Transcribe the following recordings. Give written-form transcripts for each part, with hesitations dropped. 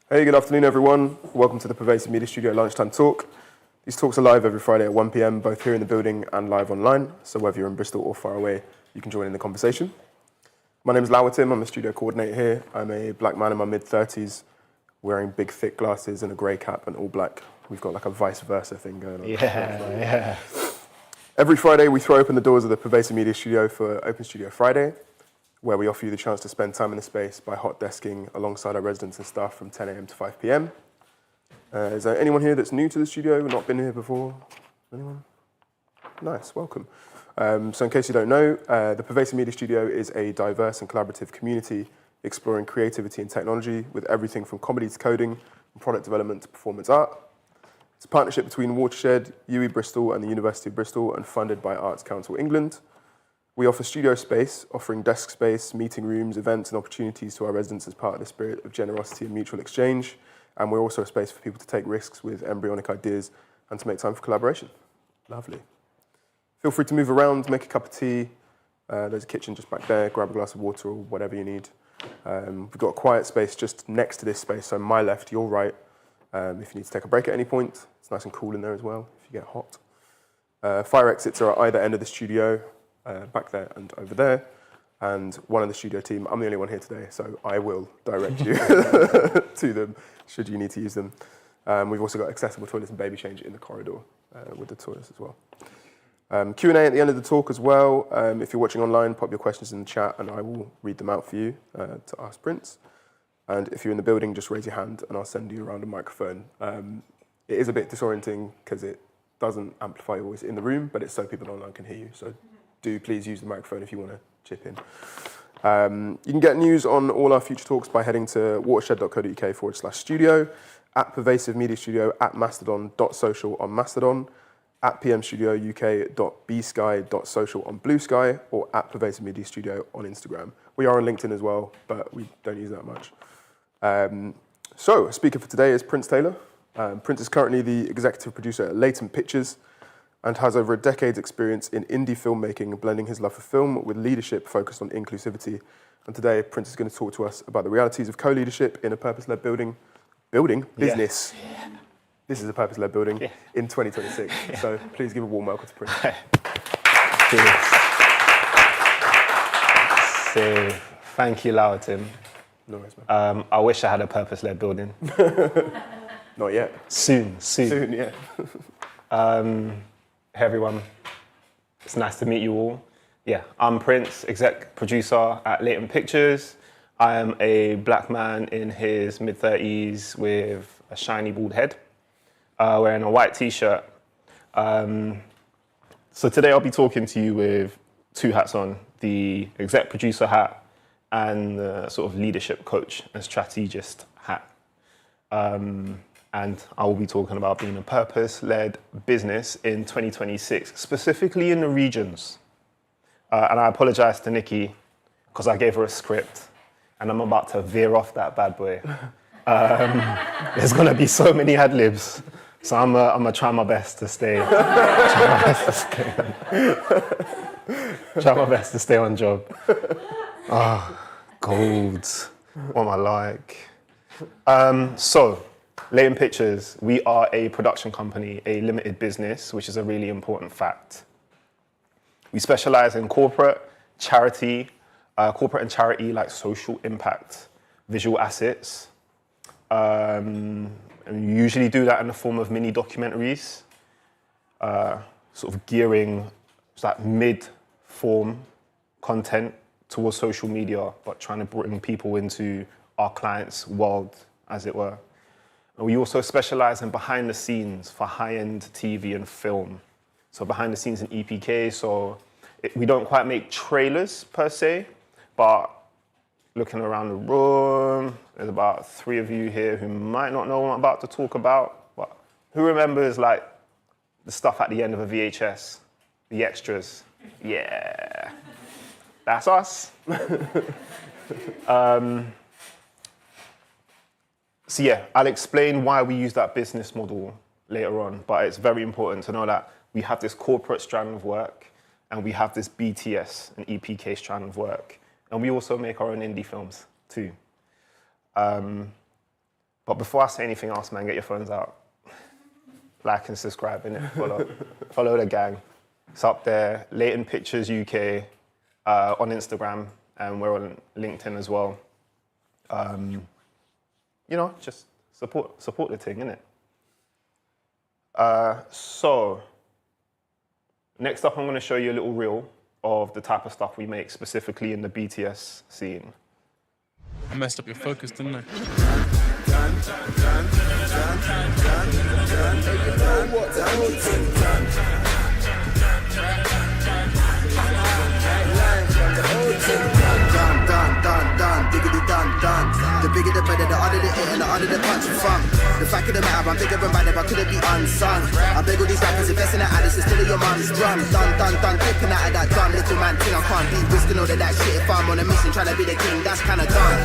Hey, good afternoon, everyone. Welcome to the Pervasive Media Studio Lunchtime Talk. These talks are live every Friday at 1 p.m, both here in the building and live online. So whether you're in Bristol or far away, you can join in the conversation. My name is Latent. I'm the studio coordinator here. I'm a black man in my mid-30s, wearing big, thick glasses and a grey cap and all black. We've got like a vice versa thing going on. Yeah. Every Friday, we throw open the doors of the Pervasive Media Studio for Open Studio Friday, where we offer you the chance to spend time in the space by hot desking alongside our residents and staff from 10 a.m. to 5 p.m. Is there anyone here that's new to the studio, not been here before? Anyone? Nice, welcome. So in case you don't know, the Pervasive Media Studio is a diverse and collaborative community exploring creativity and technology with everything from comedy to coding, from product development to performance art. It's a partnership between Watershed, UWE Bristol and the University of Bristol and funded by Arts Council England. We offer studio space, offering desk space, meeting rooms, events and opportunities to our residents as part of the spirit of generosity and mutual exchange. And we're also a space for people to take risks with embryonic ideas and to make time for collaboration. Lovely. Feel free to move around, make a cup of tea. There's a kitchen just back there, grab a glass of water or whatever you need. We've got a quiet space just next to this space, so my left, your right. If you need to take a break at any point, it's nice and cool in there as well if you get hot. Fire exits are at either end of the studio, back there and over there. And one of the studio team, I'm the only one here today, so I will direct you to them should you need to use them. We've also got accessible toilets and baby change in the corridor with the toilets as well. Q&A at the end of the talk as well. If you're watching online, pop your questions in the chat and I will read them out for you to ask Prince. And if you're in the building, just raise your hand and I'll send you around a microphone. It is a bit disorienting because it doesn't amplify your voice in the room, but it's so people online can hear you. So do please use the microphone if you want to chip in. You can get news on all our future talks by heading to watershed.co.uk/studio, at Pervasive Media Studio, at mastodon.social on Mastodon, at pmstudiouk.bsky.social on Blue Sky, or at Pervasive Media Studio on Instagram. We are on LinkedIn as well, but we don't use that much. So, speaker for today is Prince Taylor. Prince is currently the executive producer at Latent Pictures and has over a decade's experience in indie filmmaking, blending his love for film with leadership focused on inclusivity. And today, Prince is going to talk to us about the realities of co-leadership in a purpose-led business. Yeah. This is a purpose-led building in 2026. Yeah. So please give a warm welcome to Prince. So, thank you, Lauten. No worries, man. I wish I had a purpose-led building. Not yet. Soon. Soon, yeah. Hey everyone, it's nice to meet you all. Yeah, I'm Prince, exec producer at Latent Pictures. I am a black man in his mid-30s with a shiny bald head, wearing a white t-shirt. So today I'll be talking to you with two hats on, the exec producer hat and the sort of leadership coach and strategist hat. And I will be talking about being a purpose-led business in 2026, specifically in the regions. And I apologize to Nikki, because I gave her a script, and I'm about to veer off that bad boy. There's going to be so many ad-libs, so I'm gonna try my best to stay. Try my best to stay on job. Gold. What am I like? So, Latent Pictures, we are a production company, a limited business, which is a really important fact. We specialize in corporate and charity like social impact, visual assets. And we usually do that in the form of mini documentaries, sort of gearing that mid-form content towards social media, but trying to bring people into our clients' world, as it were. And we also specialize in behind the scenes for high-end TV and film. So behind the scenes in EPK, so we don't quite make trailers per se, but looking around the room, there's about 3 of you here who might not know what I'm about to talk about, but who remembers like the stuff at the end of a VHS, the extras? Yeah, that's us. So yeah, I'll explain why we use that business model later on, but it's very important to know that we have this corporate strand of work and we have this BTS and EPK strand of work. And we also make our own indie films too. But before I say anything else, man, get your phones out. Like and subscribe, innit? Follow the gang. It's up there. Latent Pictures UK on Instagram, and we're on LinkedIn as well. Just support the thing, innit? So, next up, I'm going to show you a little reel of the type of stuff we make specifically in the BTS scene. I messed up your focus, didn't I? Done, diggity done. The bigger the better, the harder the hit and the harder the punch and funk. The fact of the matter, I'm bigger and bad if I couldn't be unsung. I beg all these rappers, invest in the Alice instead of your mom's drum. Done, flipping out of that dumb little man thing. I can't be risking all of that shit if I'm on a mission trying to be the king, that's kinda done.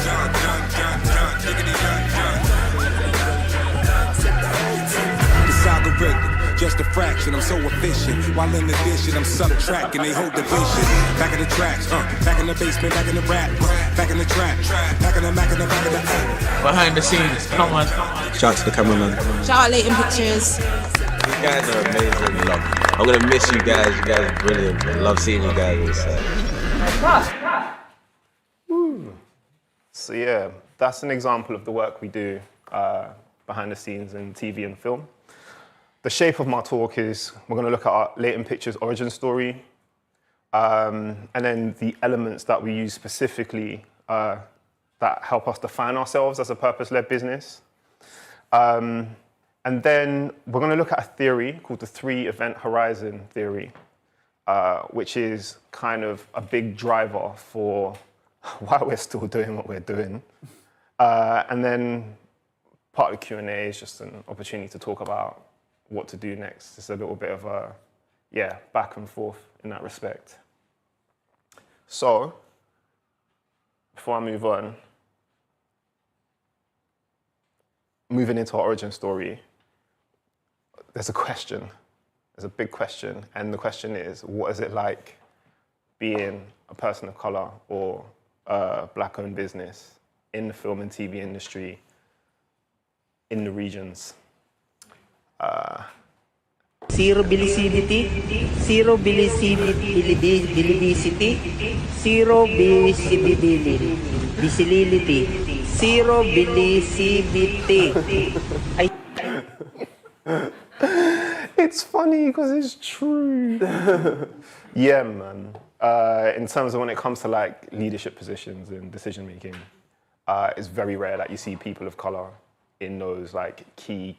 It's algorithm. Just a fraction, I'm so efficient. While in addition, I'm subtracting, they hold division. Back in the tracks, back in the basement, back in the rap, back in the trap, back in the back in the Behind the scenes, come on. Shout out to the cameraman. Shout out Latent Pictures. You guys are amazing. I'm gonna miss you guys. You guys are brilliant. I love seeing you guys on set. So yeah, that's an example of the work we do behind the scenes in TV and film. The shape of my talk is we're going to look at our Latent Pictures origin story, and then the elements that we use specifically that help us define ourselves as a purpose-led business. And then we're going to look at a theory called the 3-event horizon theory, which is kind of a big driver for why we're still doing what we're doing. And then part of the Q&A is just an opportunity to talk about what to do next. It's a little bit of a, back and forth in that respect. So, before I move on, moving into our origin story, there's a question. There's a big question. And the question is, what is it like being a person of color or a black-owned business in the film and TV industry in the regions? Zero visibility, zero visibility, zero visibility, zero visibility. It's funny because it's true. Yeah, man. In terms of when it comes to like leadership positions and decision making, it's very rare that you see people of color in those like key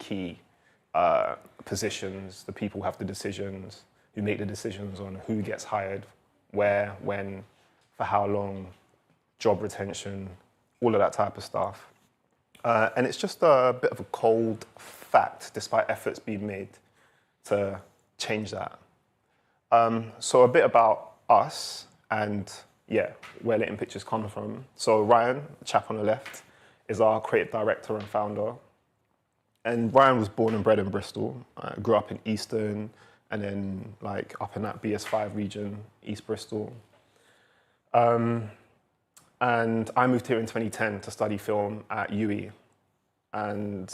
positions. The people who have the decisions, who make the decisions on who gets hired, where, when, for how long, job retention, all of that type of stuff. And it's just a bit of a cold fact, despite efforts being made to change that. So a bit about us and where Latent Pictures come from. So Ryan, the chap on the left, is our creative director and founder. And Ryan was born and bred in Bristol, grew up in Easton, and then like up in that BS5 region, East Bristol. And I moved here in 2010 to study film at UE. And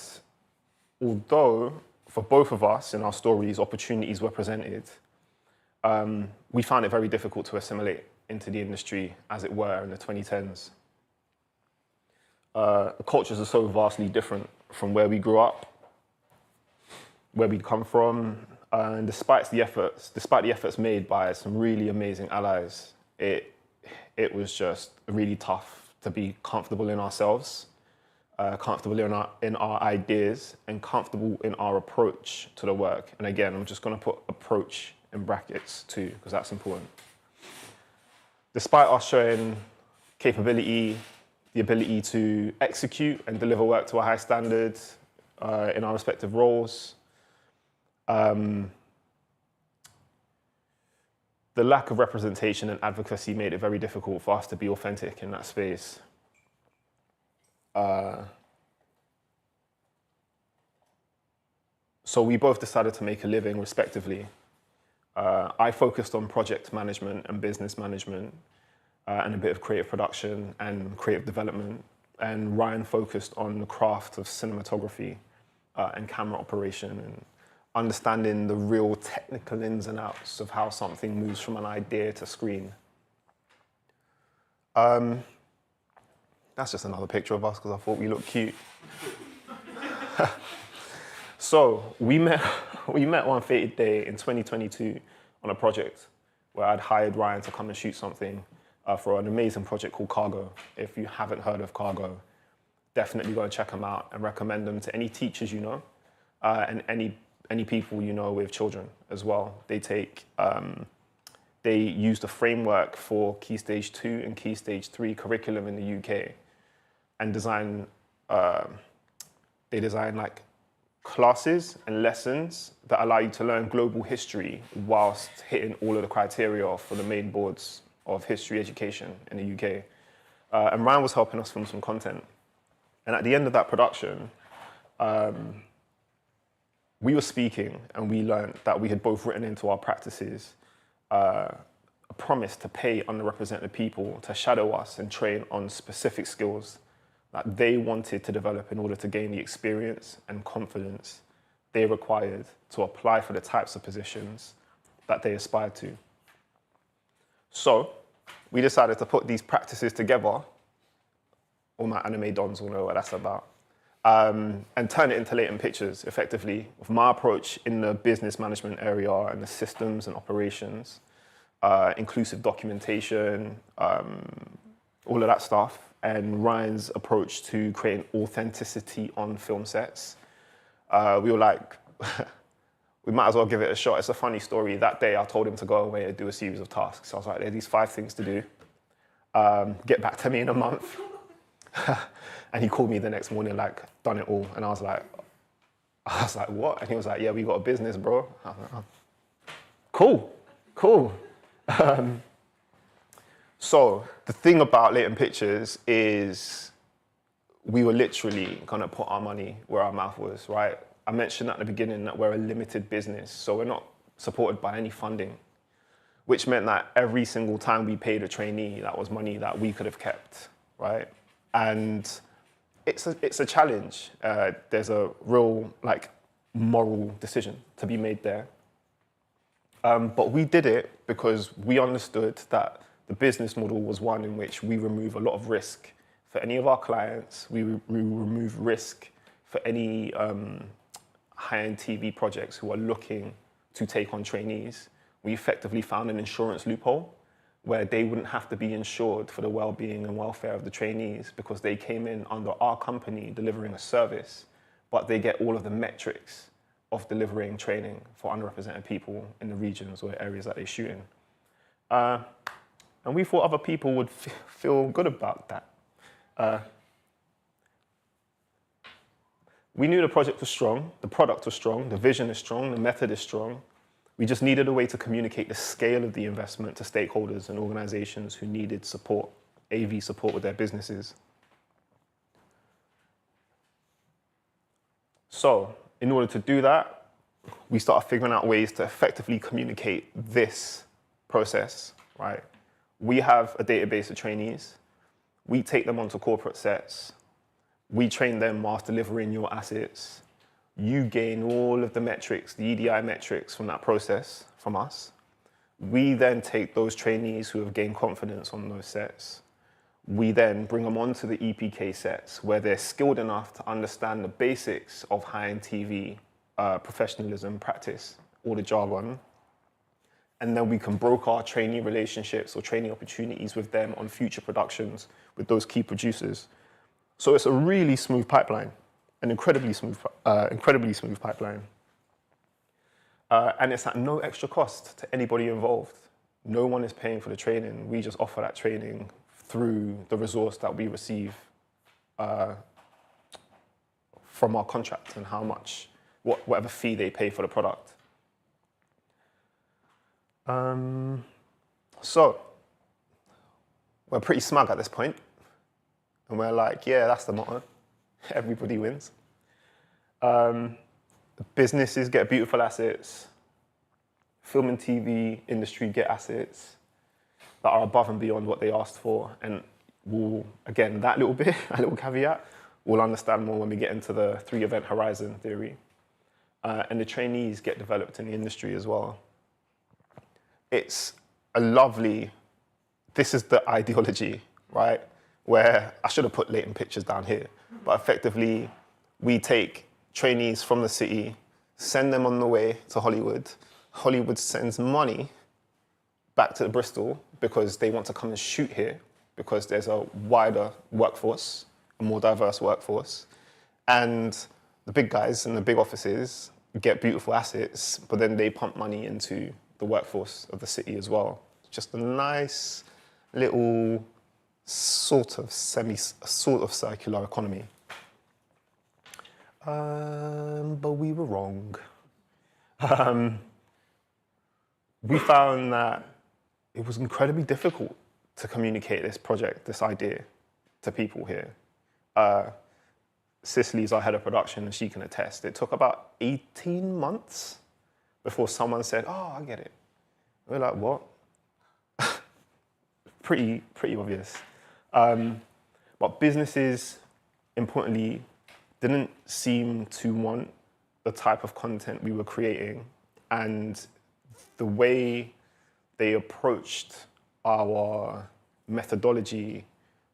although for both of us in our stories, opportunities were presented, we found it very difficult to assimilate into the industry, as it were, in the 2010s. The cultures are so vastly different from where we grew up, where we'd come from, and despite the efforts made by some really amazing allies, it was just really tough to be comfortable in ourselves, comfortable in our ideas, and comfortable in our approach to the work. And again, I'm just going to put approach in brackets too, because that's important. Despite us showing capability, the ability to execute and deliver work to a high standard in our respective roles, the lack of representation and advocacy made it very difficult for us to be authentic in that space. So we both decided to make a living respectively. I focused on project management and business management and a bit of creative production and creative development. and Ryan focused on the craft of cinematography and camera operation and understanding the real technical ins and outs of how something moves from an idea to screen. That's just another picture of us because I thought we looked cute. So we met one fated day in 2022 on a project where I'd hired Ryan to come and shoot something for an amazing project called Cargo. If you haven't heard of Cargo, definitely go and check them out and recommend them to any teachers you know and any people you know with children as well. They use the framework for Key Stage 2 and Key Stage 3 curriculum in the UK and they design like classes and lessons that allow you to learn global history whilst hitting all of the criteria for the main boards of history education in the UK. And Ryan was helping us film some content. And at the end of that production, we were speaking and we learned that we had both written into our practices a promise to pay underrepresented people to shadow us and train on specific skills that they wanted to develop in order to gain the experience and confidence they required to apply for the types of positions that they aspired to. So we decided to put these practices together. All my anime dons will know what that's about. And turn it into Latent pictures, effectively, with my approach in the business management area and the systems and operations, inclusive documentation, all of that stuff, and Ryan's approach to creating authenticity on film sets. We were like, we might as well give it a shot. It's a funny story. That day, I told him to go away and do a series of tasks. I was like, there are these 5 things to do. Get back to me in a month. And he called me the next morning, like, done it all. And I was like, what? And he was like, yeah, we got a business, bro. I was like, oh. Cool. So the thing about Latent Pictures is we were literally gonna put our money where our mouth was, right? I mentioned at the beginning that we're a limited business, so we're not supported by any funding, which meant that every single time we paid a trainee, that was money that we could have kept, right? And it's a challenge. There's a real moral decision to be made there. But we did it because we understood that the business model was one in which we remove a lot of risk for any of our clients. We remove risk for any high-end TV projects who are looking to take on trainees. We effectively found an insurance loophole where they wouldn't have to be insured for the well-being and welfare of the trainees because they came in under our company delivering a service, but they get all of the metrics of delivering training for underrepresented people in the regions or areas that they shoot in. And we thought other people would feel good about that. We knew the project was strong, the product was strong, the vision is strong, the method is strong. We just needed a way to communicate the scale of the investment to stakeholders and organizations who needed support, AV support with their businesses. So, in order to do that, we started figuring out ways to effectively communicate this process, right? We have a database of trainees. We take them onto corporate sets. We train them whilst delivering your assets. You gain all of the metrics, the EDI metrics from that process from us. We then take those trainees who have gained confidence on those sets. We then bring them onto the EPK sets where they're skilled enough to understand the basics of high-end TV, professionalism, practice, all the jargon. And then we can broker our trainee relationships or training opportunities with them on future productions with those key producers. So it's a really smooth pipeline, an incredibly smooth pipeline. And it's at no extra cost to anybody involved. No one is paying for the training. We just offer that training through the resource that we receive from our contract and how much, whatever fee they pay for the product. So we're pretty smug at this point. And we're like, yeah, that's the motto. Everybody wins. The businesses get beautiful assets. Film and TV industry get assets that are above and beyond what they asked for. And will, again, that little bit, a little caveat, we'll understand more when we get into the 3-event horizon theory. And the trainees get developed in the industry as well. It's a lovely, this is the ideology, right? Where I should have put Latent pictures down here, but effectively we take trainees from the city, send them on the way to Hollywood. Hollywood sends money back to Bristol because they want to come and shoot here because there's a wider workforce, a more diverse workforce. And the big guys in the big offices get beautiful assets, but then they pump money into the workforce of the city as well. Just a nice little sort of circular economy. But we were wrong. We found that it was incredibly difficult to communicate this project, this idea, to people here. Cicely's our head of production, and she can attest. It took about 18 months before someone said, "Oh, I get it." We're like, "What?" pretty obvious. But businesses, importantly, didn't seem to want the type of content we were creating, and the way they approached our methodology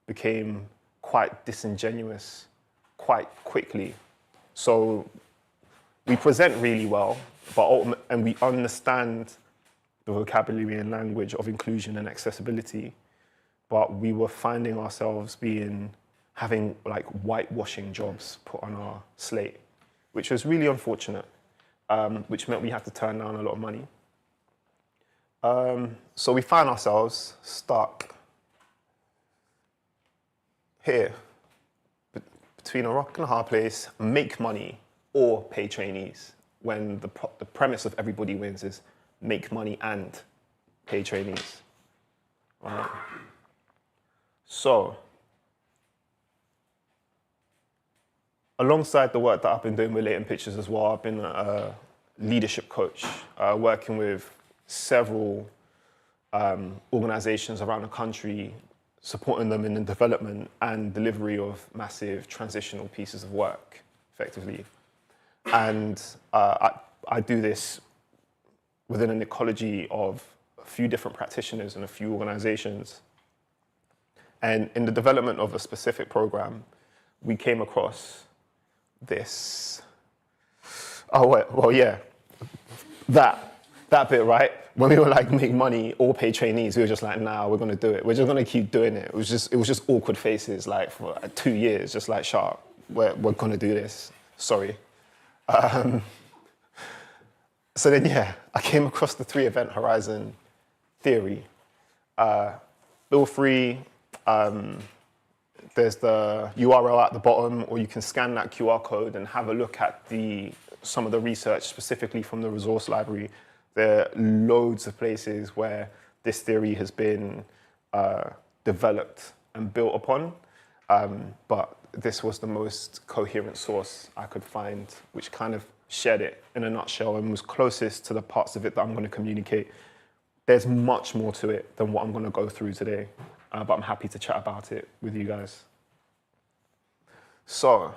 became quite disingenuous quite quickly. So we present really well, and we understand the vocabulary and language of inclusion and accessibility, but we were finding ourselves having like whitewashing jobs put on our slate, which was really unfortunate, which meant we had to turn down a lot of money. So we found ourselves stuck here, between a rock and a hard place, make money or pay trainees, when the premise of Everybody Wins is make money and pay trainees. Right? So, alongside the work that I've been doing with Latent Pictures as well, I've been a leadership coach, working with several organizations around the country, supporting them in the development and delivery of massive transitional pieces of work, effectively. And I do this within an ecology of a few different practitioners and a few organizations. And in the development of a specific program, we came across this, that bit, right? When we were like, make money or pay trainees, we were just like, nah, we're gonna do it. We're just gonna keep doing it. It was just awkward faces, like for 2 years, just like, shut up, we're gonna do this, sorry. So then, I came across the 3-event horizon theory. Feel free, there's the URL at the bottom, or you can scan that QR code and have a look at some of the research specifically from the resource library. There are loads of places where this theory has been developed and built upon, but this was the most coherent source I could find, which kind of shared it in a nutshell and was closest to the parts of it that I'm going to communicate. There's much more to it than what I'm going to go through today, but I'm happy to chat about it with you guys. So,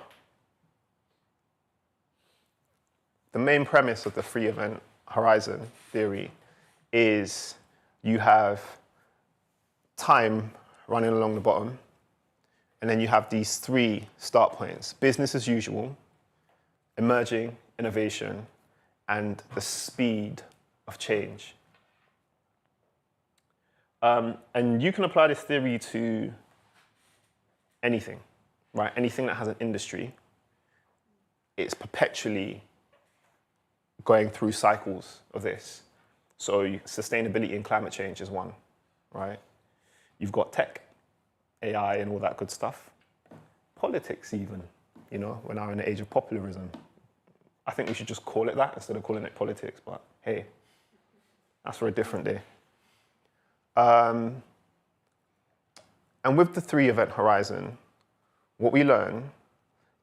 the main premise of the 3-event horizon theory is you have time running along the bottom, and then you have these 3 start points: business as usual, emerging, innovation, and the speed of change. And you can apply this theory to anything, right? Anything that has an industry. It's perpetually going through cycles of this. So sustainability and climate change is one, right? You've got tech, AI and all that good stuff. Politics even, we're now in the age of popularism. I think we should just call it that instead of calling it politics, but hey, that's for a different day. And with the 3-event horizon, what we learn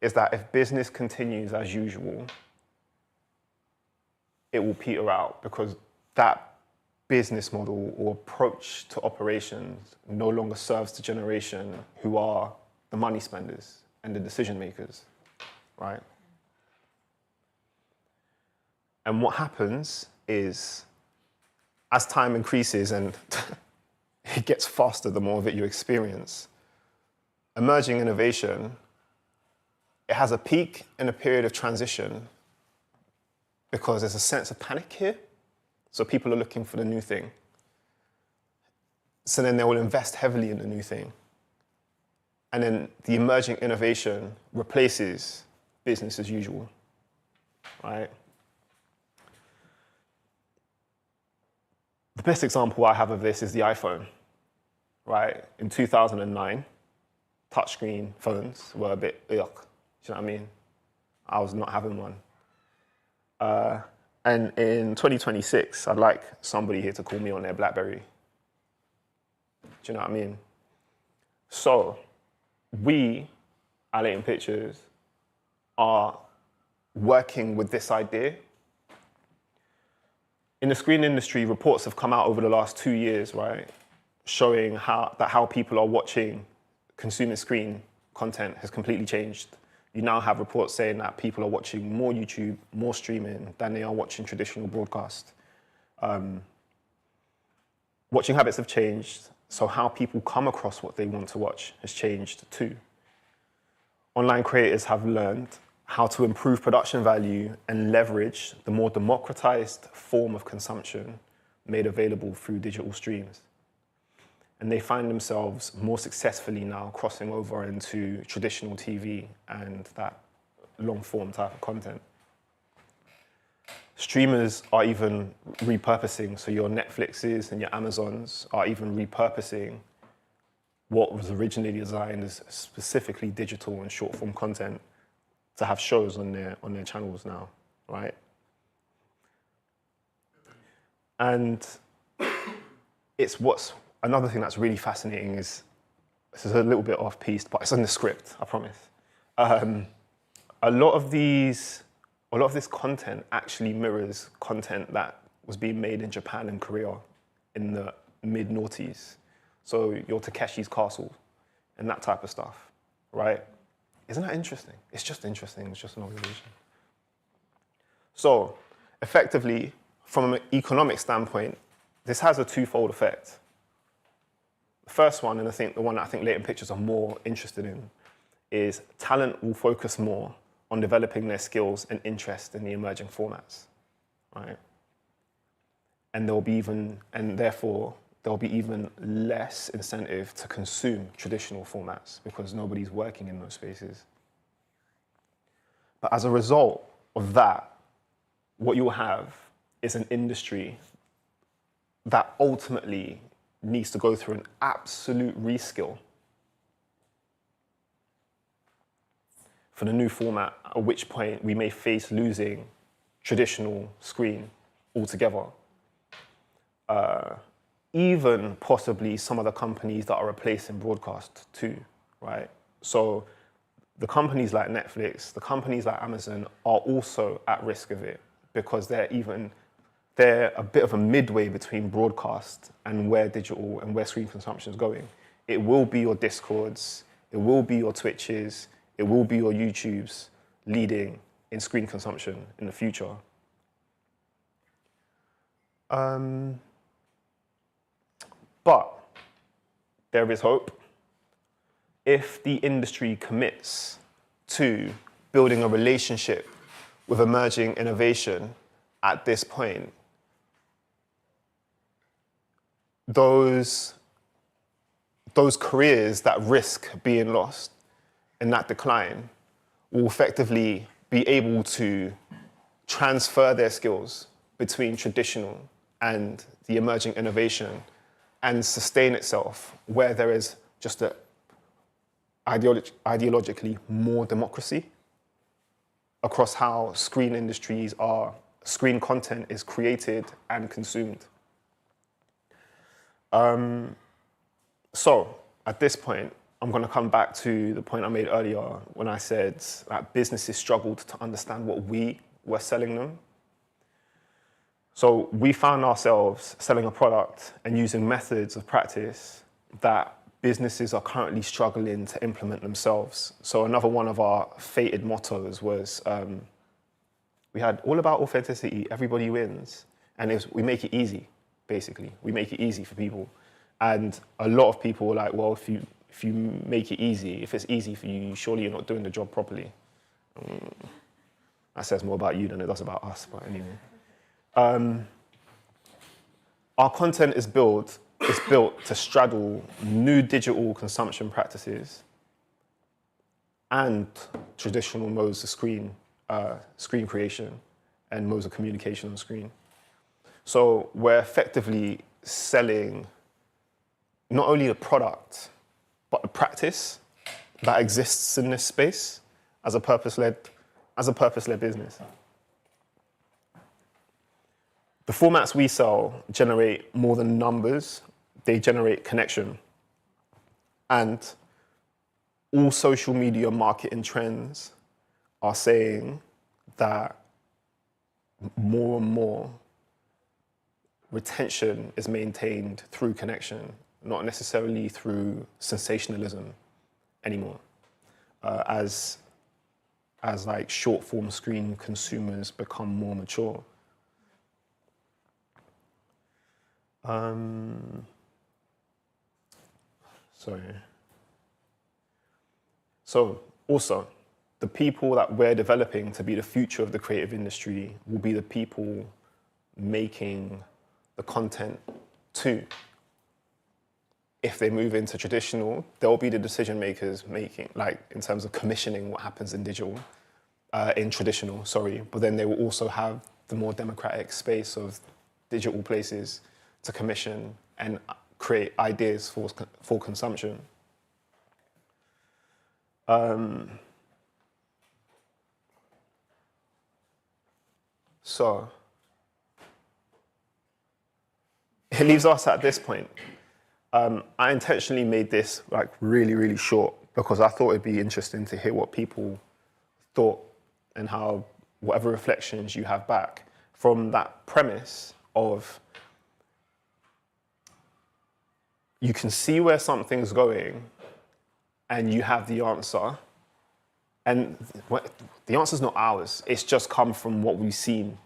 is that if business continues as usual, it will peter out, because that business model or approach to operations no longer serves the generation who are the money spenders and the decision makers, right? And what happens is, as time increases and it gets faster the more of it you experience, emerging innovation, it has a peak and a period of transition because there's a sense of panic here. So people are looking for the new thing. So then they will invest heavily in the new thing. And then the emerging innovation replaces business as usual, right? The best example I have of this is the iPhone, right? In 2009, touchscreen phones were a bit yuck. Do you know what I mean? I was not having one. And in 2026, I'd like somebody here to call me on their BlackBerry. Do you know what I mean? So we, at Latent Pictures, are working with this idea. In the screen industry, reports have come out over the last 2 years, right, showing how people are watching consuming screen content has completely changed. You now have reports saying that people are watching more YouTube, more streaming than they are watching traditional broadcast. Watching habits have changed, so how people come across what they want to watch has changed too. Online creators have learned how to improve production value and leverage the more democratized form of consumption made available through digital streams. And they find themselves more successfully now crossing over into traditional TV and that long-form type of content. Streamers are even repurposing, so your Netflixes and your Amazons are even repurposing what was originally designed as specifically digital and short-form content to have shows on their channels now, right? And it's another thing that's really fascinating is, this is a little bit off-piste, but it's in the script, I promise. A lot of this content actually mirrors content that was being made in Japan and Korea in the mid-noughties. So your Takeshi's Castle and that type of stuff, right? Isn't that interesting? It's just interesting, it's just an observation. So effectively, from an economic standpoint, this has a twofold effect. The first one, and I think the one that I think Latent Pictures are more interested in, is talent will focus more on developing their skills and interest in the emerging formats, right? And therefore there'll be even less incentive to consume traditional formats because nobody's working in those spaces. But as a result of that, what you'll have is an industry that ultimately needs to go through an absolute reskill for the new format, at which point we may face losing traditional screen altogether. Even possibly some of the companies that are replacing broadcast too, right? So the companies like Netflix, the companies like Amazon are also at risk of it because they're a bit of a midway between broadcast and where digital and where screen consumption is going. It will be your Discords, it will be your Twitches, it will be your YouTubes leading in screen consumption in the future. But there is hope. If the industry commits to building a relationship with emerging innovation at this point, those careers that risk being lost in that decline will effectively be able to transfer their skills between traditional and the emerging innovation and sustain itself where there is just ideologically more democracy across how screen content is created and consumed. So at this point, I'm going to come back to the point I made earlier when I said that businesses struggled to understand what we were selling them. So we found ourselves selling a product and using methods of practice that businesses are currently struggling to implement themselves. So another one of our fated mottos was, we had all about authenticity, everybody wins, and we make it easy, basically. We make it easy for people. And a lot of people were like, well, if you make it easy, if it's easy for you, surely you're not doing the job properly. That says more about you than it does about us, but anyway. Our content is built to straddle new digital consumption practices and traditional modes of screen creation and modes of communication on screen. So we're effectively selling not only a product, but a practice that exists in this space as a purpose-led business. The formats we sell generate more than numbers, they generate connection. And all social media marketing trends are saying that more and more retention is maintained through connection, not necessarily through sensationalism anymore. As like short form screen consumers become more mature. Sorry. So also, the people that we're developing to be the future of the creative industry will be the people making the content too. If they move into traditional, they'll be the decision makers making, like in terms of commissioning what happens in traditional, but then they will also have the more democratic space of digital places to commission and create ideas for consumption. So it leaves us at this point. I intentionally made this like really, really short because I thought it'd be interesting to hear what people thought and how whatever reflections you have back from that premise of you can see where something's going and you have the answer. And the answer's not ours. It's just come from what we've seen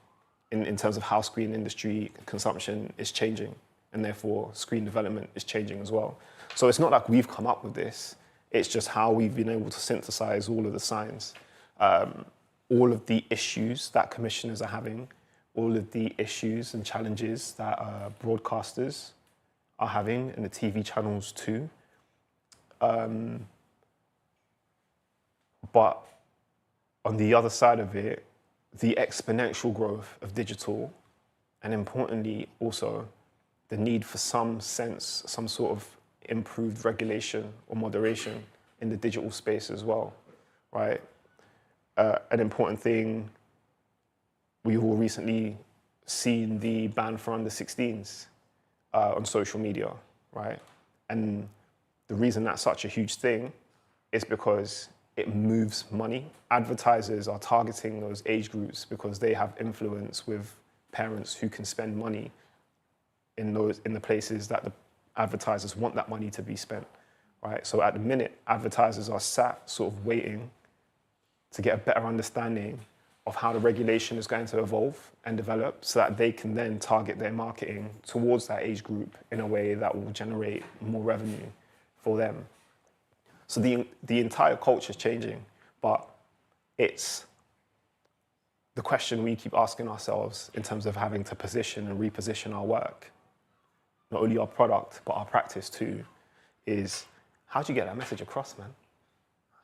in terms of how screen industry consumption is changing. And therefore, screen development is changing as well. So it's not like we've come up with this. It's just how we've been able to synthesize all of the signs, all of the issues that commissioners are having, all of the issues and challenges that broadcasters are having, and the TV channels too. But on the other side of it, the exponential growth of digital, and importantly also, the need for some sort of improved regulation or moderation in the digital space as well, right? An important thing, we've all recently seen the ban for under 16s on social media, right? And the reason that's such a huge thing is because it moves money. Advertisers are targeting those age groups because they have influence with parents who can spend money in the places that the advertisers want that money to be spent, right? So at the minute, advertisers are sat sort of waiting to get a better understanding of how the regulation is going to evolve and develop so that they can then target their marketing towards that age group in a way that will generate more revenue for them. So the entire culture is changing, but it's the question we keep asking ourselves in terms of having to position and reposition our work, not only our product, but our practice too, is how do you get that message across, man?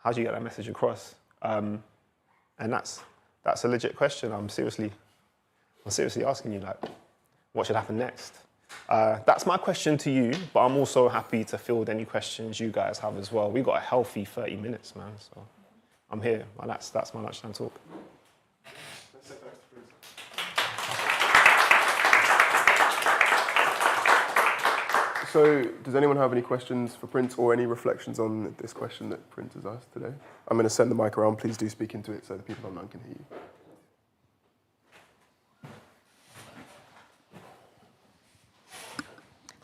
How do you get that message across? And that's a legit question. I'm seriously asking you, like, what should happen next? That's my question to you, but I'm also happy to field any questions you guys have as well. We've got a healthy 30 minutes, man, so I'm here. Well, that's my lunchtime talk. So, does anyone have any questions for Prince or any reflections on this question that Prince has asked today? I'm going to send the mic around. Please do speak into it so the people online can hear you.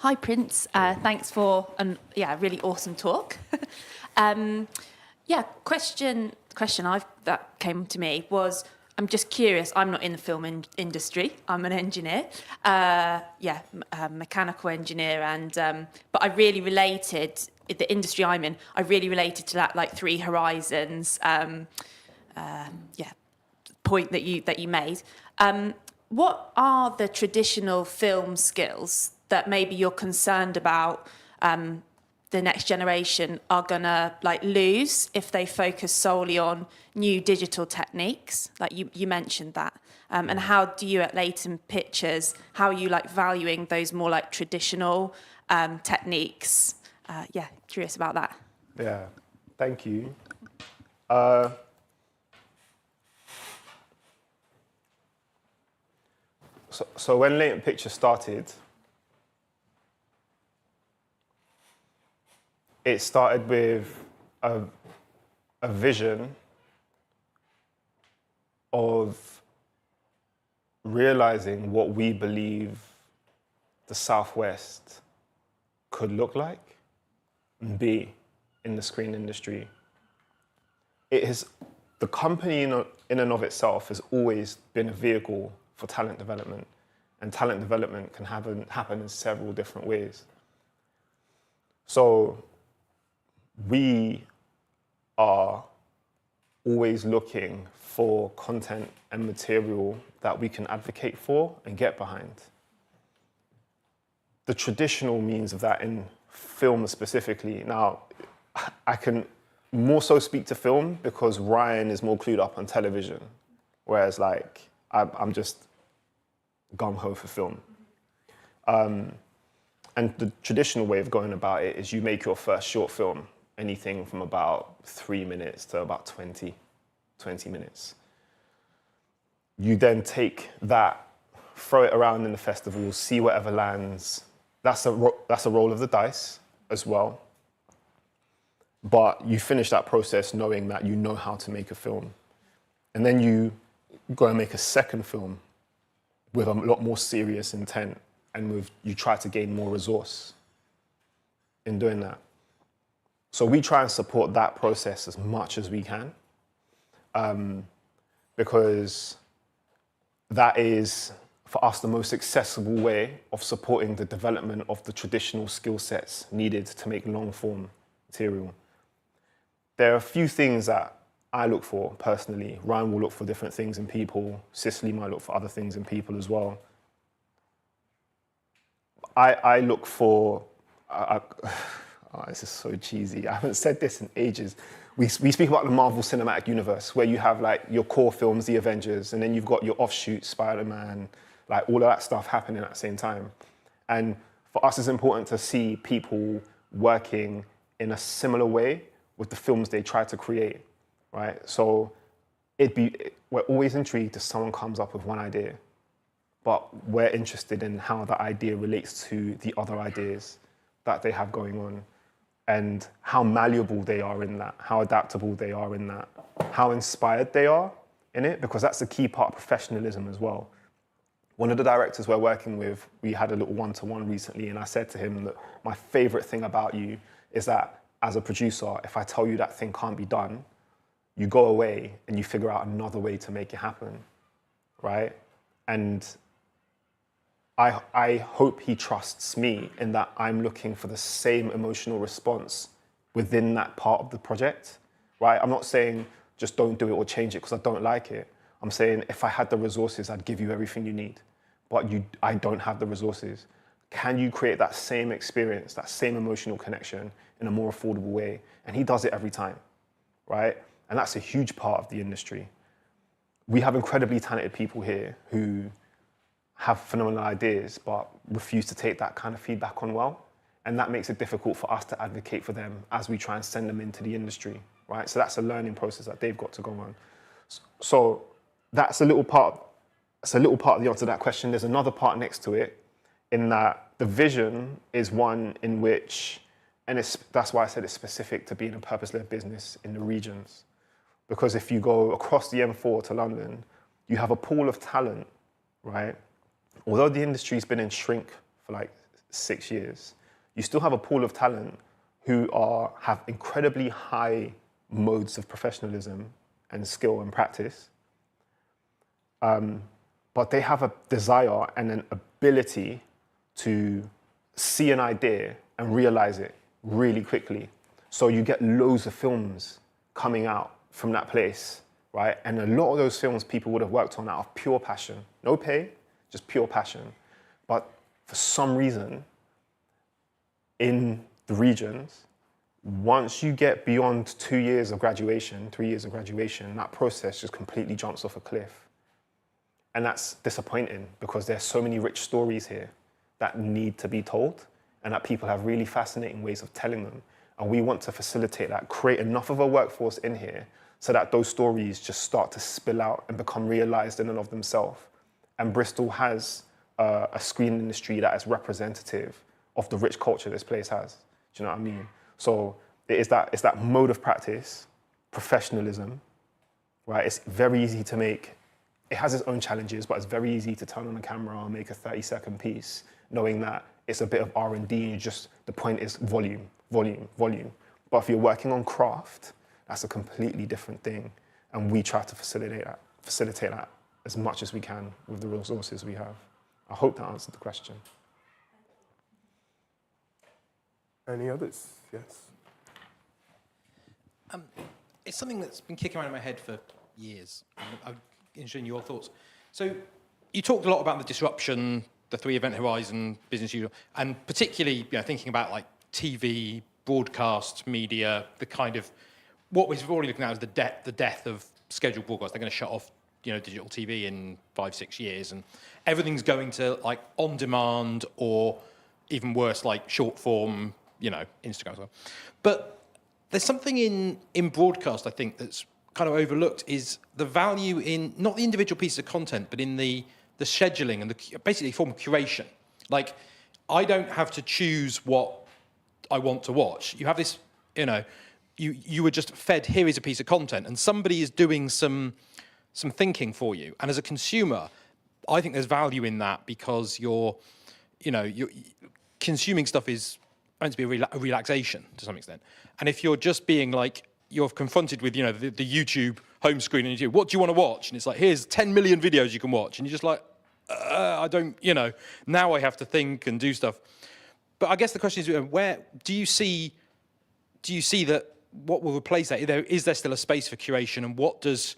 Hi, Prince. Thanks for a really awesome talk. Question that came to me was, I'm just curious. I'm not in the film industry. I'm an engineer. Mechanical engineer, and but I really related the industry I'm in. I really related to that like Three Horizons. Point that you made. What are the traditional film skills that maybe you're concerned about the next generation are gonna like lose if they focus solely on new digital techniques? Like you mentioned that. And how do you at Latent Pictures, how are you like valuing those more like traditional techniques? Curious about that. Yeah, thank you. So when Latent Pictures started, it started with a vision of realizing what we believe the Southwest could look like and be in the screen industry. The company in and of itself has always been a vehicle for talent development, and talent development can happen in several different ways. So we are always looking for content and material that we can advocate for and get behind. The traditional means of that in film specifically, now I can more so speak to film because Ryan is more clued up on television, whereas like I'm just gung-ho for film. And the traditional way of going about it is you make your first short film, anything from about 3 minutes to about 20 minutes. You then take that, throw it around in the festival, see whatever lands. That's a roll of the dice as well. But you finish that process knowing that you know how to make a film. And then you go and make a second film with a lot more serious intent, and you try to gain more resource in doing that. So we try and support that process as much as we can, because that is, for us, the most accessible way of supporting the development of the traditional skill sets needed to make long-form material. There are a few things that I look for personally. Ryan will look for different things in people. Cicely might look for other things in people as well. I look for, this is so cheesy. I haven't said this in ages. We speak about the Marvel Cinematic Universe, where you have like your core films, the Avengers, and then you've got your offshoots, Spider-Man, like all of that stuff happening at the same time. And for us, it's important to see people working in a similar way with the films they try to create. Right, so we're always intrigued if someone comes up with one idea, but we're interested in how that idea relates to the other ideas that they have going on, and how malleable they are in that, how adaptable they are in that, how inspired they are in it, because that's the key part of professionalism as well. One of the directors we're working with, we had a little one-to-one recently, and I said to him that my favorite thing about you is that as a producer, if I tell you that thing can't be done, you go away and you figure out another way to make it happen, right? And I hope he trusts me in that I'm looking for the same emotional response within that part of the project, right? I'm not saying just don't do it or change it because I don't like it. I'm saying if I had the resources, I'd give you everything you need, but I don't have the resources. Can you create that same experience, that same emotional connection in a more affordable way? And he does it every time, right? And that's a huge part of the industry. We have incredibly talented people here who have phenomenal ideas, but refuse to take that kind of feedback on well. And that makes it difficult for us to advocate for them as we try and send them into the industry, right? So that's a learning process that they've got to go on. So that's a little part of the answer to that question. There's another part next to it, in that the vision is one in which, and that's why I said it's specific to being a purpose-led business in the regions. Because if you go across the M4 to London, you have a pool of talent, right? Although the industry's been in shrink for like 6 years, you still have a pool of talent who have incredibly high modes of professionalism and skill and practice. But they have a desire and an ability to see an idea and realize it really quickly. So you get loads of films coming out from that place, right? And a lot of those films people would have worked on out of pure passion. No pay, just pure passion. But for some reason, in the regions, once you get beyond 2 years of graduation, 3 years of graduation, that process just completely jumps off a cliff. And that's disappointing because there's so many rich stories here that need to be told and that people have really fascinating ways of telling them. And we want to facilitate that, create enough of a workforce in here so that those stories just start to spill out and become realized in and of themselves. And Bristol has a screen industry that is representative of the rich culture this place has. Do you know what I mean? So it's that mode of practice, professionalism, right? It's very easy to make. It has its own challenges, but it's very easy to turn on a camera and make a 30-second piece, knowing that it's a bit of R&D and the point is volume, volume, volume. But if you're working on craft, that's a completely different thing. And we try to facilitate that as much as we can with the resources we have. I hope that answered the question. Any others? Yes. It's something that's been kicking around in my head for years. I'm interested in your thoughts. So you talked a lot about the disruption, the 3-event horizon, business usual, and particularly thinking about like TV, broadcast media, the kind of what we're already looking at is the death of scheduled broadcast. They're going to shut off digital TV in 5-6 years, and everything's going to like on demand or even worse, like short form, Instagram as well. But there's something in broadcast, I think, that's kind of overlooked is the value in not the individual pieces of content, but in the scheduling and basically form of curation. Like, I don't have to choose what I want to watch. You have this, you were just fed, here is a piece of content, and somebody is doing some thinking for you. And as a consumer, I think there's value in that because you're consuming stuff is meant to be a relaxation to some extent. And if you're just being like, you're confronted with, the YouTube home screen and you do, what do you want to watch? And it's like, here's 10 million videos you can watch. And you're just like, I don't, now I have to think and do stuff. But I guess the question is, where do you see that, what will replace that? Is there still a space for curation? And what does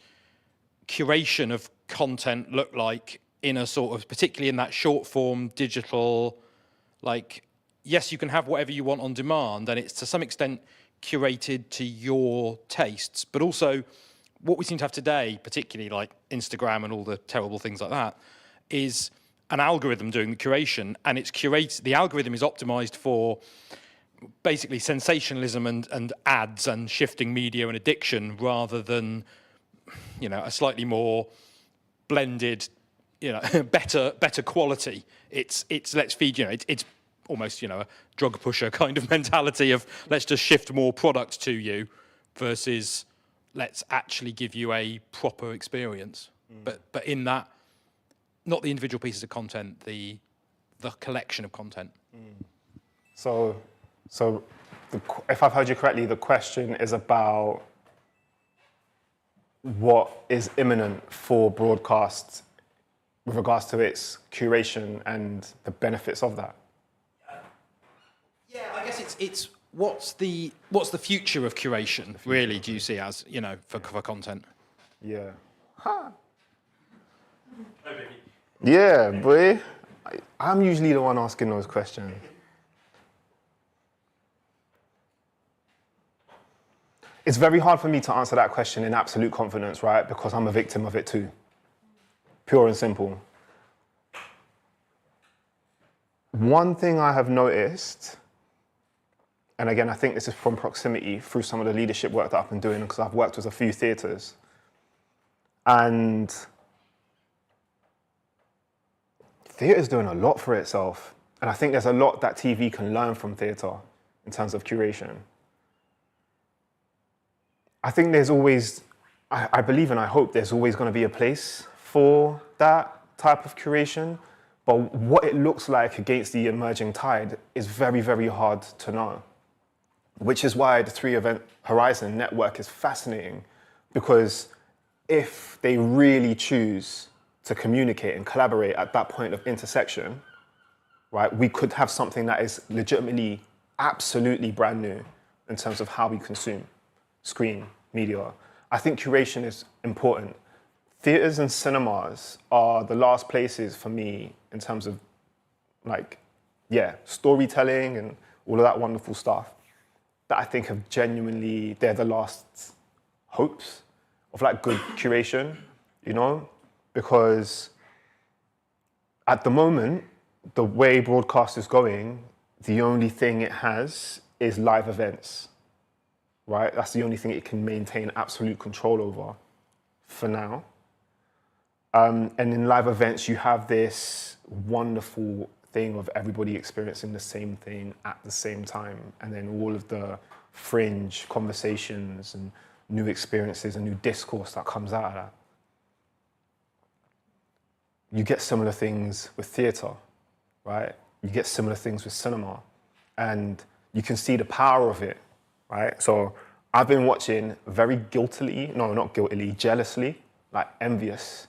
curation of content look like in a sort of, particularly in that short form, digital, like, yes, you can have whatever you want on demand, and it's to some extent curated to your tastes, but also what we seem to have today, particularly like Instagram and all the terrible things like that, is an algorithm doing the curation, and it's curated. The algorithm is optimized for basically sensationalism and ads and shifting media and addiction, rather than a slightly more blended, better quality. It's let's feed it's almost a drug pusher kind of mentality of let's just shift more product to you versus let's actually give you a proper experience. But in that, not the individual pieces of content, the collection of content. So if I've heard you correctly, the question is about what is imminent for broadcast with regards to its curation and the benefits of that. Yeah, I guess it's what's the future of curation, really, do you see as, for content? Yeah. Yeah, boy. I'm usually the one asking those questions. It's very hard for me to answer that question in absolute confidence, right? Because I'm a victim of it too. Pure and simple. One thing I have noticed, and again, I think this is from proximity through some of the leadership work that I've been doing, because I've worked with a few theatres, and theatre's doing a lot for itself. And I think there's a lot that TV can learn from theatre in terms of curation. I think there's always, I believe and I hope there's always going to be a place for that type of curation, But what it looks like against the emerging tide is very, very hard to know, which is why the 3-event horizon network is fascinating, because if they really choose to communicate and collaborate at that point of intersection, right, we could have something that is legitimately, absolutely brand new in terms of how we consume screen media. I think curation is important. Theatres and cinemas are the last places for me in terms of storytelling and all of that wonderful stuff that I think have genuinely, they're the last hopes of good curation, because at the moment, the way broadcast is going, the only thing it has is live events, right? That's the only thing it can maintain absolute control over for now. And in live events, you have this wonderful thing of everybody experiencing the same thing at the same time, and then all of the fringe conversations and new experiences and new discourse that comes out of that. You get similar things with theatre, right? You get similar things with cinema, and you can see the power of it, right? So I've been watching very jealously, envious,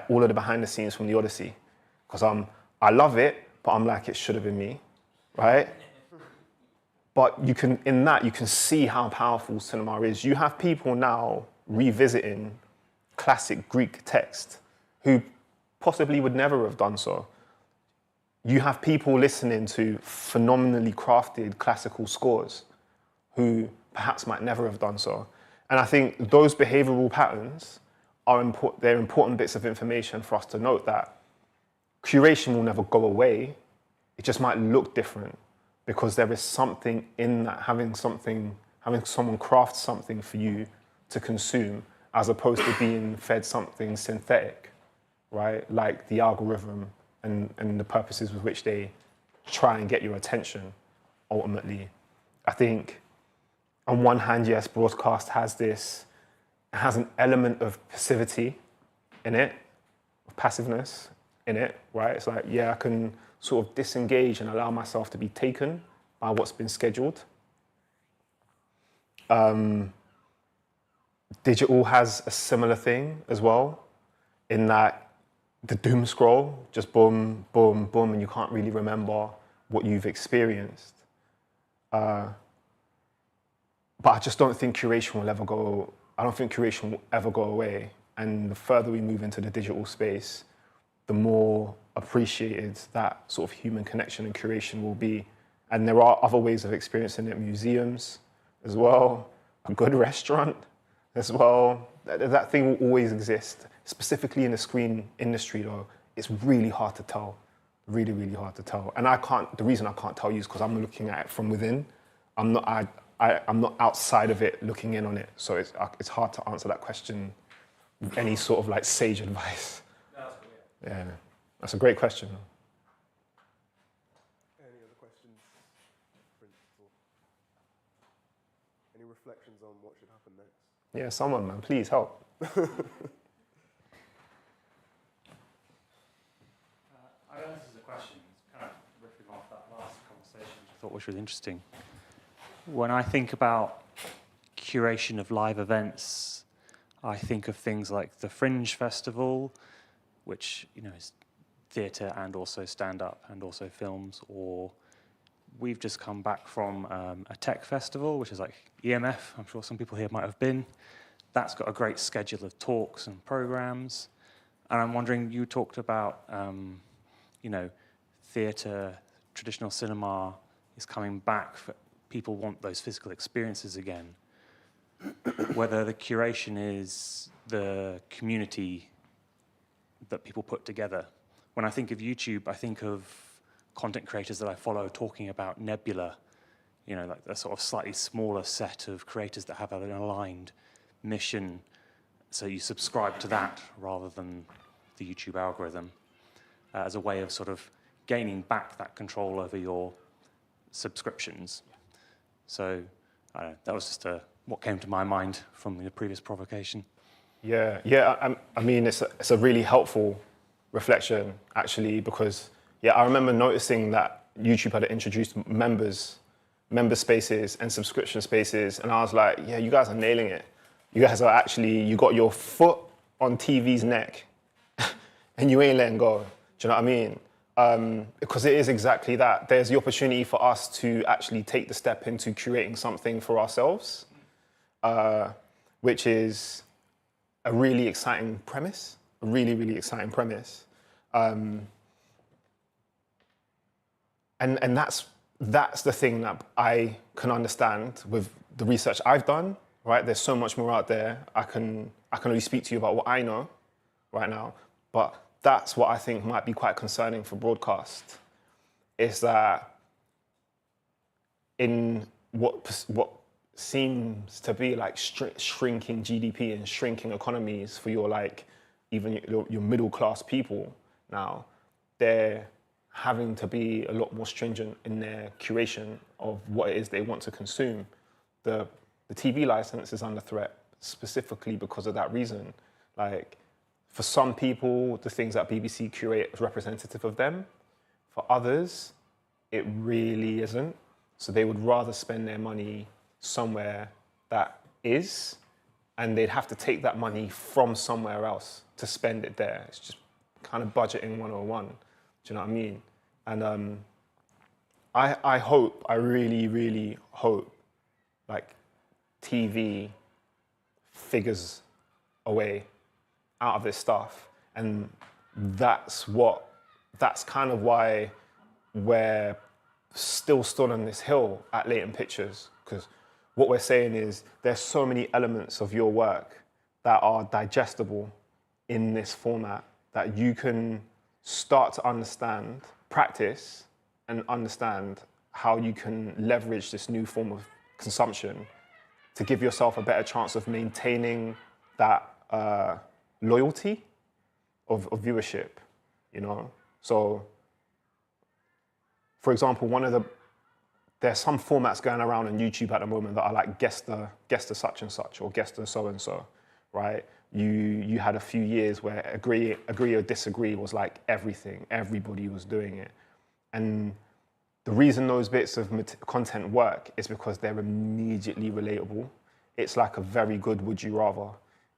all of the behind the scenes from the Odyssey, because I love it, but I'm it should have been me, right? But you can see how powerful cinema is. You have people now revisiting classic Greek text who possibly would never have done so. You have people listening to phenomenally crafted classical scores who perhaps might never have done so. And I think those behavioral patterns they're important bits of information for us to note that curation will never go away. It just might look different because there is something in that, having someone craft something for you to consume as opposed to being fed something synthetic, right? Like the algorithm and the purposes with which they try and get your attention ultimately. I think on one hand, yes, broadcast has an element of passivity in it, of passiveness in it, right? It's I can sort of disengage and allow myself to be taken by what's been scheduled. Digital has a similar thing as well, in that the doom scroll, just boom, boom, boom, and you can't really remember what you've experienced. But I just don't think curation will ever go. I don't think curation will ever go away. And the further we move into the digital space, the more appreciated that sort of human connection and curation will be. And there are other ways of experiencing it, museums as well, a good restaurant as well. That thing will always exist. Specifically in the screen industry though, it's really hard to tell, really, really hard to tell. And the reason I can't tell you is because I'm looking at it from within. I'm not outside of it looking in on it. So it's hard to answer that question with any sort of sage advice. Yeah, that's a great question. Any other questions, Principal? Any reflections on what should happen next? Yeah, someone, man, please help. I don't know if this is a question. It's kind of riffing off that last conversation, which I thought was really interesting. When I think about curation of live events, I think of things like the Fringe Festival, which is theatre and also stand-up and also films, or we've just come back from a tech festival, which is like EMF. I'm sure some people here might have been. That's got a great schedule of talks and programs. And I'm wondering, you talked about, theatre, traditional cinema is coming back. People want those physical experiences again. Whether the curation is the community that people put together. When I think of YouTube, I think of content creators that I follow talking about Nebula, like a sort of slightly smaller set of creators that have an aligned mission. So you subscribe to that rather than the YouTube algorithm as a way of sort of gaining back that control over your subscriptions. So I don't know, that was just what came to my mind from the previous provocation. Yeah. I mean, it's a really helpful reflection, actually, because Yeah, I remember noticing that YouTube had introduced member spaces and subscription spaces, and I was like, yeah, you guys are nailing it. You guys are actually, you got your foot on TV's neck and you ain't letting go. Do you know what I mean? Because it is exactly that. There's the opportunity for us to actually take the step into curating something for ourselves, which is a really exciting premise, a really, really exciting premise. And that's the thing that I can understand with the research I've done, right? There's so much more out there. I can only speak to you about what I know right now, but that's what I think might be quite concerning for broadcast, is that in what seems to be like shrinking GDP and shrinking economies for your like even your middle class people now, they're having to be a lot more stringent in their curation of what it is they want to consume. The TV license is under threat specifically because of that reason. Like, for some people, the things that BBC curate is representative of them. For others, it really isn't. So they would rather spend their money somewhere that is, and they'd have to take that money from somewhere else to spend it there. It's just kind of budgeting 101. Do you know what I mean? And I hope, I really, really hope, like, TV figures a way out of this stuff. And that's kind of why we're still stood on this hill at Latent Pictures, because what we're saying is there's so many elements of your work that are digestible in this format that you can start to understand, practice, and understand how you can leverage this new form of consumption to give yourself a better chance of maintaining that loyalty of viewership, you know? So, for example, there's some formats going around on YouTube at the moment that are like guest the such and such or guest the so and so, right? You had a few years where agree or disagree was like everything. Everybody was doing it. And the reason those bits of content work is because they're immediately relatable. It's like a very good would you rather.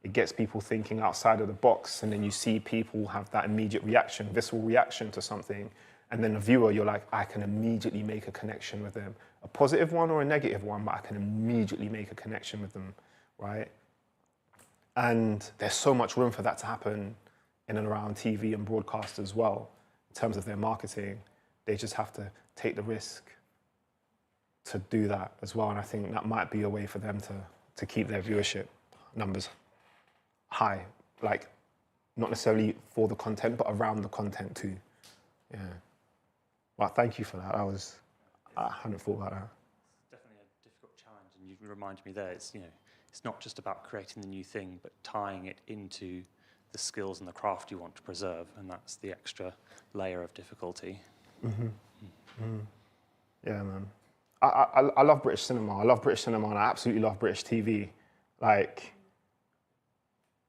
It gets people thinking outside of the box, and then you see people have that immediate reaction, visceral reaction to something. And then the viewer, you're like, I can immediately make a connection with them. A positive one or a negative one, but I can immediately make a connection with them, right? And there's so much room for that to happen in and around TV and broadcast as well, in terms of their marketing. They just have to take the risk to do that as well. And I think that might be a way for them to keep their viewership numbers high, like not necessarily for the content, but around the content too. Yeah. Well, thank you for that. I hadn't thought about that. Definitely a difficult challenge, and you reminded me there. It's not just about creating the new thing, but tying it into the skills and the craft you want to preserve, and that's the extra layer of difficulty. Mm-hmm. Mm. Yeah, man. I love British cinema. I love British cinema, and I absolutely love British TV. Like,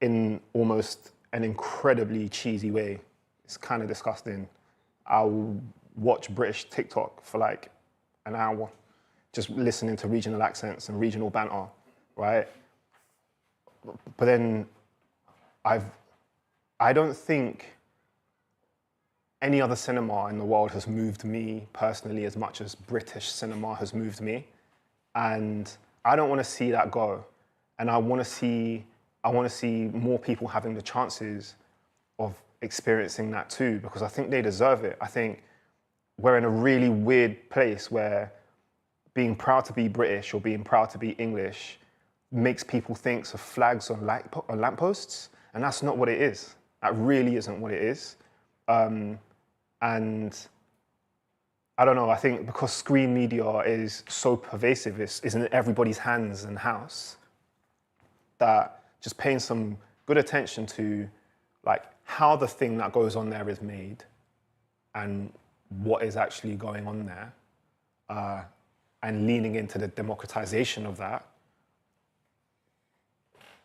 in almost an incredibly cheesy way. It's kind of disgusting. I'll watch British TikTok for like an hour, just listening to regional accents and regional banter, right? But then I don't think any other cinema in the world has moved me personally as much as British cinema has moved me. And I don't want to see that go. And I want to see more people having the chances of experiencing that too, because I think they deserve it. I think we're in a really weird place where being proud to be British or being proud to be English makes people think of flags on lampposts, and that's not what it is. That really isn't what it is. And I don't know, I think because screen media is so pervasive, it's in everybody's hands and house, that just paying some good attention to like how the thing that goes on there is made and what is actually going on there, and leaning into the democratization of that,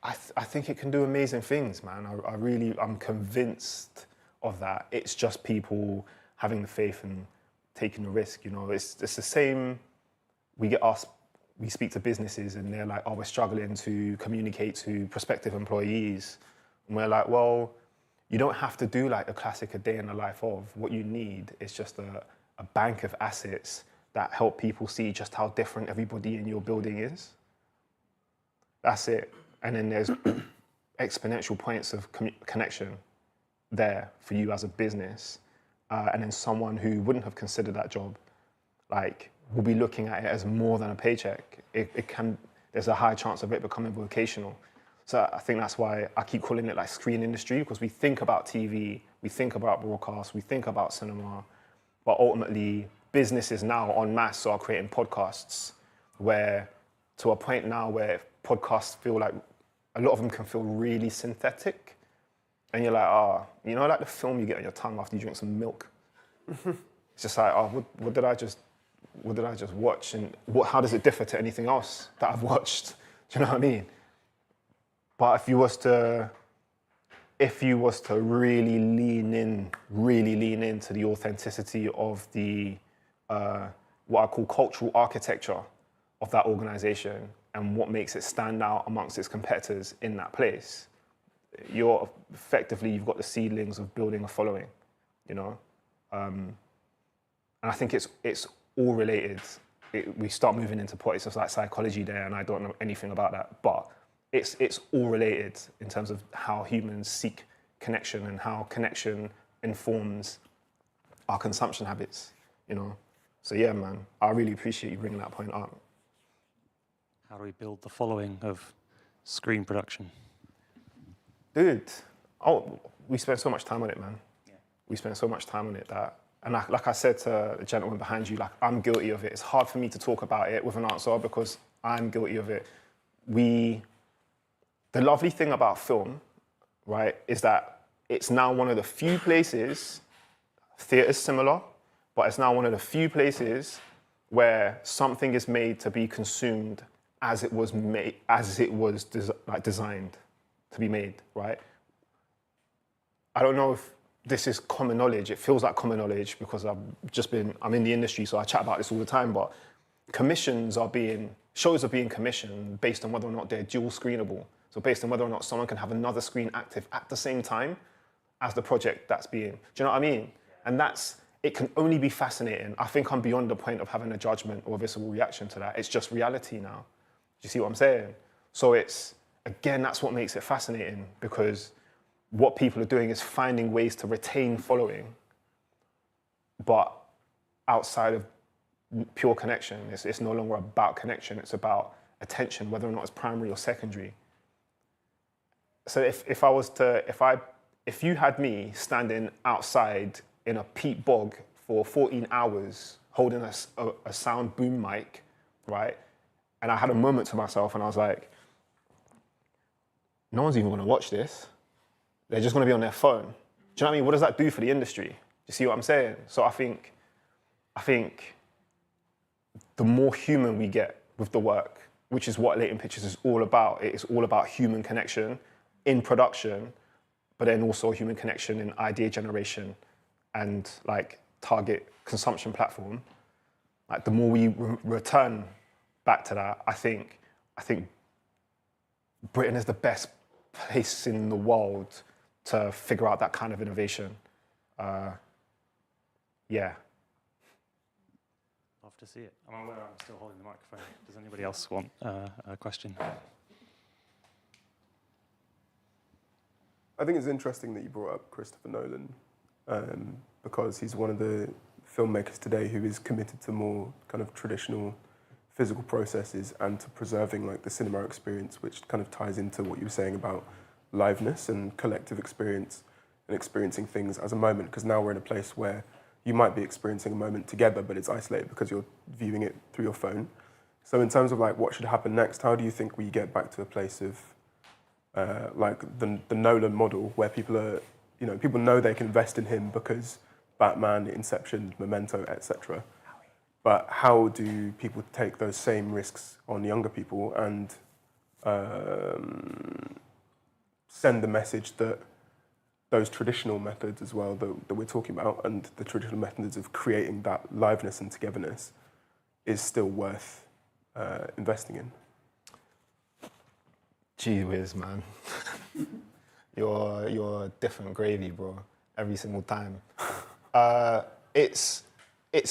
I think it can do amazing things, man. I'm convinced of that. It's just people having the faith and taking the risk. You know, it's the same. We speak to businesses and they're like, oh, we're struggling to communicate to prospective employees. And we're like, well, you don't have to do like a classic a day in the life of. What you need is just a bank of assets that help people see just how different everybody in your building is. That's it. And then there's exponential points of connection there for you as a business. And then someone who wouldn't have considered that job, like, will be looking at it as more than a paycheck. There's a high chance of it becoming vocational. So I think that's why I keep calling it like screen industry, because we think about TV, we think about broadcast, we think about cinema, but ultimately businesses now en masse are creating podcasts where, to a point now where podcasts feel like, a lot of them can feel really synthetic. And you're like, you know, like the film you get on your tongue after you drink some milk. It's just like, what did I just watch, and how does it differ to anything else that I've watched? Do you know what I mean? But if you was to really lean into the authenticity of the what I call cultural architecture of that organization and what makes it stand out amongst its competitors in that place, you've got the seedlings of building a following, you know? And I think it's all related. We start moving into politics of like psychology there, and I don't know anything about that, but it's all related in terms of how humans seek connection and how connection informs our consumption habits, you know? So yeah, man, I really appreciate you bringing that point up. How do we build the following of screen production? Dude, we spent so much time on it, man. Yeah. We spent so much time on it that, and like I said to the gentleman behind you, like, I'm guilty of it. It's hard for me to talk about it with an answer because I'm guilty of it. The lovely thing about film, right, is that it's now one of the few places, theatre's similar, but it's now one of the few places where something is made to be consumed as it was made, designed to be made, right? I don't know if this is common knowledge. It feels like common knowledge because I'm in the industry, so I chat about this all the time, but shows are being commissioned based on whether or not they're dual screenable. So based on whether or not someone can have another screen active at the same time as the project that's being, do you know what I mean? And it can only be fascinating. I think I'm beyond the point of having a judgment or a visceral reaction to that. It's just reality now. Do you see what I'm saying? So that's what makes it fascinating, because what people are doing is finding ways to retain following, but outside of pure connection. It's no longer about connection, it's about attention, whether or not it's primary or secondary. So if you had me standing outside in a peat bog for 14 hours holding a sound boom mic, right? And I had a moment to myself and I was like, no one's even gonna watch this. They're just gonna be on their phone. Do you know what I mean? What does that do for the industry? Do you see what I'm saying? So I think the more human we get with the work, which is what Latent Pictures is all about. It's all about human connection in production, but then also human connection in idea generation and like target consumption platform. Like the more we return back to that, I think Britain is the best place in the world to figure out that kind of innovation. Yeah. Love to see it. I'm aware I'm still holding the microphone. Does anybody else want a question? I think it's interesting that you brought up Christopher Nolan, because he's one of the filmmakers today who is committed to more kind of traditional physical processes and to preserving like the cinema experience, which kind of ties into what you were saying about liveness and collective experience and experiencing things as a moment, because now we're in a place where you might be experiencing a moment together, but it's isolated because you're viewing it through your phone. So in terms of like what should happen next, how do you think we get back to a place of like the Nolan model where people know they can invest in him because Batman, Inception, Memento, etc. But how do people take those same risks on younger people and send the message that those traditional methods as well that we're talking about, and the traditional methods of creating that liveness and togetherness is still worth investing in. Gee whiz, man. You're different gravy, bro, every single time. It's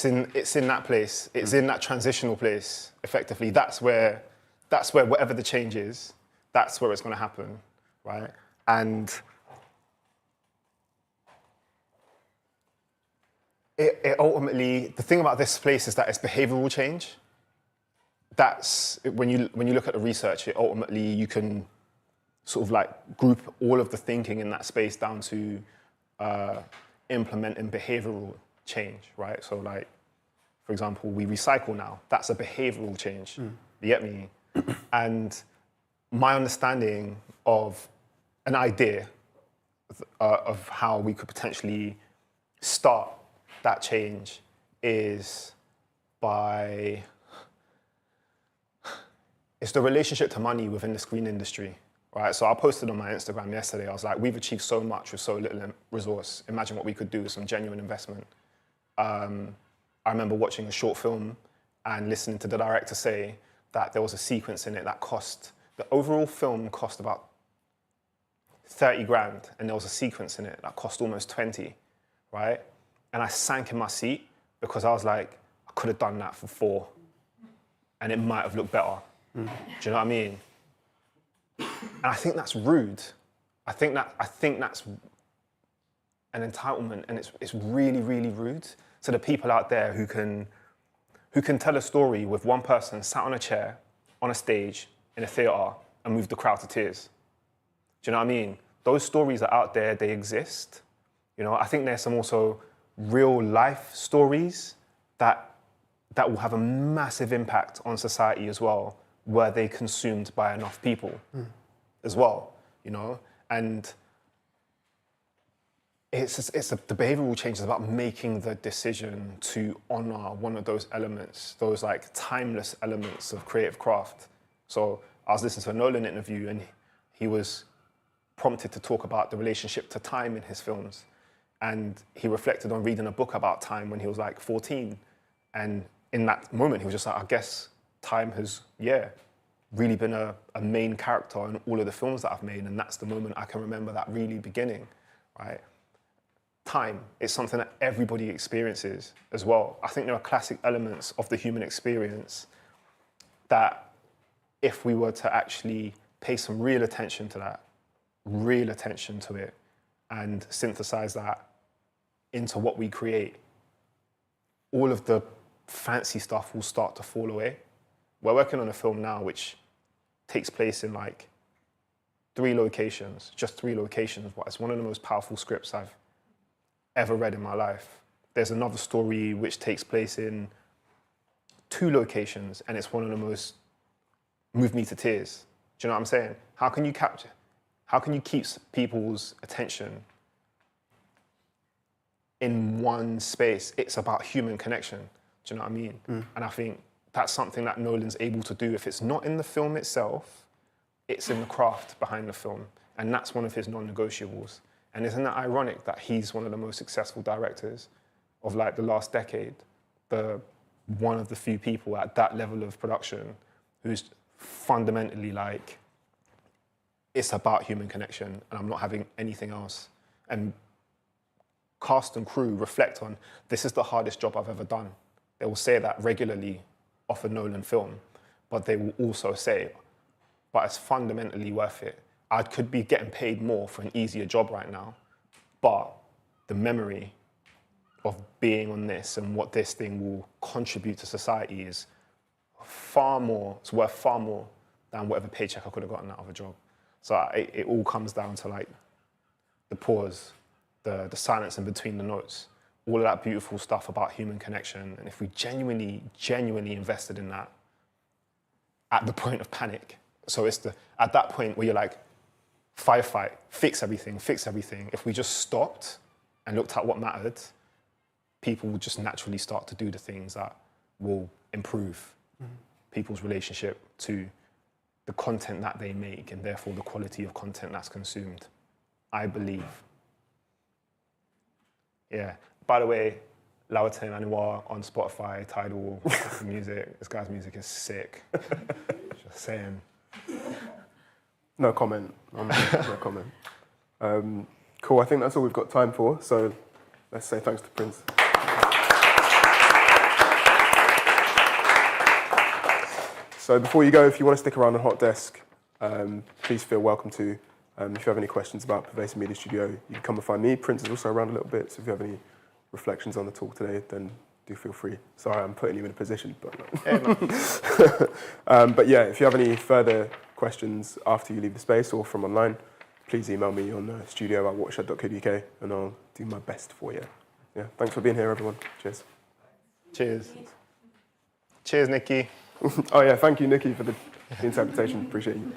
in that place. It's in that transitional place. Effectively, that's where whatever the change is, that's where it's going to happen, right? And it ultimately, the thing about this place is that it's behavioural change. That's when you look at the research, it ultimately you can sort of like group all of the thinking in that space down to implementing behavioural change, right? So like, for example, we recycle now. That's a behavioural change. You get me? And my understanding of an idea of how we could potentially start that change is it's the relationship to money within the screen industry, right? So I posted on my Instagram yesterday, I was like, we've achieved so much with so little resource. Imagine what we could do with some genuine investment. I remember watching a short film and listening to the director say that there was a sequence in it that the overall film cost about 30 grand, and there was a sequence in it that cost almost 20, right? And I sank in my seat because I was like, I could have done that for 4 and it might have looked better. Do you know what I mean? And I think that's rude. I think that's an entitlement, and it's really, really rude to the people out there who can tell a story with one person sat on a chair, on a stage, in a theatre, and move the crowd to tears. Do you know what I mean? Those stories are out there, they exist. You know, I think there's some also real life stories that will have a massive impact on society as well, were they consumed by enough people as well, you know? And the behavioural change is about making the decision to honour one of those elements, those like timeless elements of creative craft. So I was listening to a Nolan interview, and he was prompted to talk about the relationship to time in his films. And he reflected on reading a book about time when he was like 14. And in that moment, he was just like, I guess time has, really been a main character in all of the films that I've made. And that's the moment I can remember that really beginning, right? Time is something that everybody experiences as well. I think there are classic elements of the human experience that if we were to actually pay some real attention to it, and synthesize that into what we create, all of the fancy stuff will start to fall away. We're working on a film now which takes place in like 3 locations, just 3 locations, but it's one of the most powerful scripts I've ever read in my life. There's another story which takes place in 2 locations, and it's one of the most moved me to tears. Do you know what I'm saying? How can you keep people's attention in one space? It's about human connection. Do you know what I mean? And I think that's something that Nolan's able to do. If it's not in the film itself, it's in the craft behind the film. And that's one of his non-negotiables. And isn't that ironic that he's one of the most successful directors of like the last decade? One of the few people at that level of production who's fundamentally like, it's about human connection, and I'm not having anything else. And cast and crew reflect on, this is the hardest job I've ever done. They will say that regularly off a Nolan film, but they will also say, but it's fundamentally worth it. I could be getting paid more for an easier job right now, but the memory of being on this and what this thing will contribute to society is far more, it's worth far more than whatever paycheck I could have gotten out of a job. So it all comes down to like the pause, the silence in between the notes, all of that beautiful stuff about human connection. And if we genuinely invested in that at the point of panic, so it's at that point where you're like, firefight, fix everything. If we just stopped and looked at what mattered, people will just naturally start to do the things that will improve people's relationship to the content that they make, and therefore the quality of content that's consumed. I believe Yeah. By the way, Latent Anwar on Spotify, Tidal, music. This guy's music is sick. Just saying. No comment. No comment. Cool, I think that's all we've got time for. So let's say thanks to Prince. So before you go, if you want to stick around on Hot Desk, please feel welcome to. If you have any questions about Pervasive Media Studio, you can come and find me. Prince is also around a little bit, so if you have any reflections on the talk today, then do feel free. Sorry, I'm putting you in a position, but but yeah, if you have any further questions after you leave the space or from online, please email me on studio@watershed.co.uk and I'll do my best for you. Yeah, thanks for being here, everyone. Cheers. Cheers. Cheers, Nikki. Oh yeah, thank you, Nikki, for the interpretation. Appreciate you.